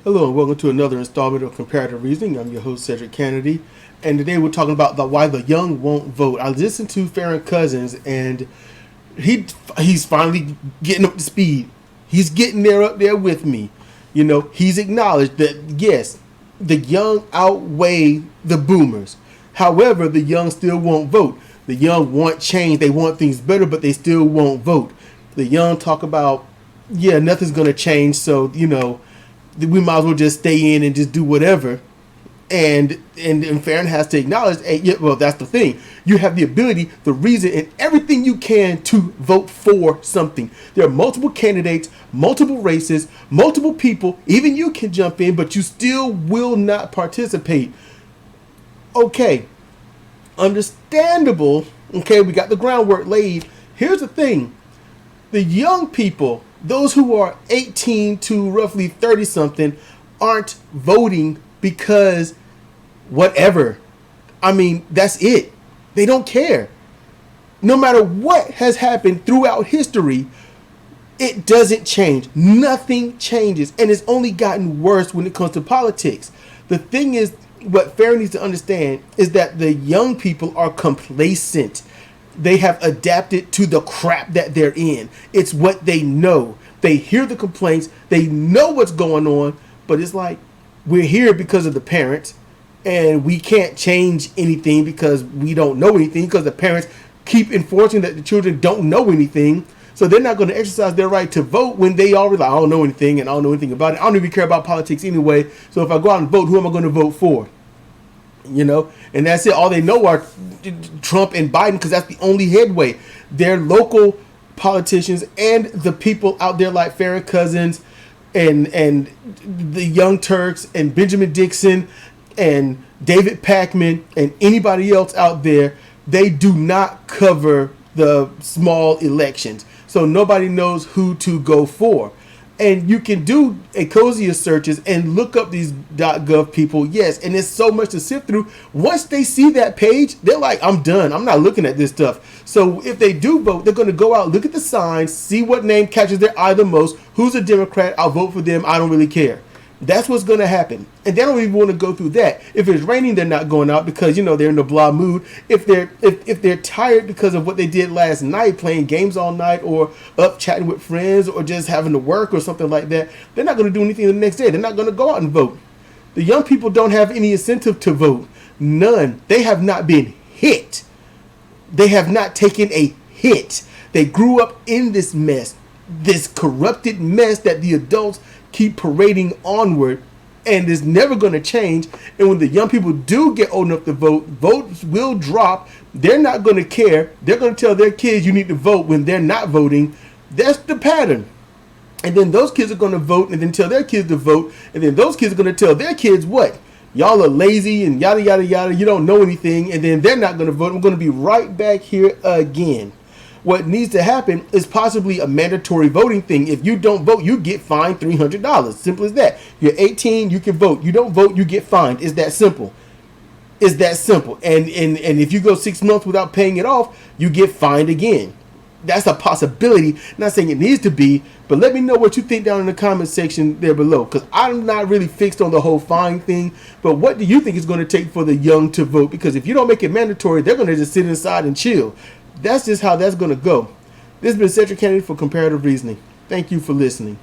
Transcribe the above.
Hello and welcome to another installment of Comparative Reasoning. I'm your host Cedric Kennedy, and today we're talking about why the young won't vote. I listened to Farron Cousins, and he's finally getting up to speed. He's getting there up there with me. You know, he's acknowledged that yes, the young outweigh the boomers. However, the young still won't vote. The young want change. They want things better, but they still won't vote. The young talk about, yeah, nothing's going to change, so, you know, we might as well just stay in and just do whatever. And Farron has to acknowledge, hey, yeah, well, that's the thing. You have the ability, the reason, and everything you can to vote for something. There are multiple candidates, multiple races, multiple people. Even you can jump in, but you still will not participate. Okay, understandable. Okay, we got the groundwork laid. Here's the thing. The young people, those who are 18 to roughly 30 something, aren't voting because whatever. I mean, that's it. They don't care. No matter what has happened throughout history, it doesn't change. Nothing changes. And it's only gotten worse when it comes to politics. The thing is, what Farron needs to understand is that the young people are complacent. They have adapted to the crap that they're in. It's what they know. They hear the complaints. They know what's going on. But it's like, we're here because of the parents. And we can't change anything because we don't know anything. Because the parents keep enforcing that the children don't know anything. So they're not going to exercise their right to vote when they already like, I don't know anything and I don't know anything about it. I don't even care about politics anyway. So if I go out and vote, who am I going to vote for? You know, and that's it. All they know are Trump and Biden because that's the only headway. Their local politicians and the people out there like Farron Cousins and the Young Turks and Benjamin Dixon and David Packman and anybody else out there, they do not cover the small elections. So nobody knows who to go for. And you can do Ecosia searches and look up these .gov people, yes, and there's so much to sift through. Once they see that page, they're like, I'm done. I'm not looking at this stuff. So if they do vote, they're going to go out, look at the signs, see what name catches their eye the most, who's a Democrat, I'll vote for them, I don't really care. That's what's going to happen. And they don't even want to go through that. If it's raining, they're not going out because, you know, they're in a blah mood. If they're tired because of what they did last night, playing games all night or up chatting with friends or just having to work or something like that, they're not going to do anything the next day. They're not going to go out and vote. The young people don't have any incentive to vote. None. They have not been hit. They have not taken a hit. They grew up in this mess, this corrupted mess that the adults keep parading onward, and is never going to change. And when the young people do get old enough to vote, votes will drop. They're not going to care. They're going to tell their kids you need to vote when they're not voting. That's the pattern. And then those kids are going to vote and then tell their kids to vote. And then those kids are going to tell their kids what? Y'all are lazy and yada, yada, yada. You don't know anything. And then they're not going to vote. I'm going to be right back here again. What needs to happen is possibly a mandatory voting thing. If you don't vote, you get fined $300. Simple as that. You're 18, you can vote. You don't vote, you get fined. It's that simple. It's that simple. And if you go 6 months without paying it off, you get fined again. That's a possibility. Not saying it needs to be, but let me know what you think down in the comment section there below. Because I'm not really fixed on the whole fine thing. But what do you think it's going to take for the young to vote? Because if you don't make it mandatory, they're going to just sit inside and chill. That's just how that's going to go. This has been Cedric Kennedy for Comparative Reasoning. Thank you for listening.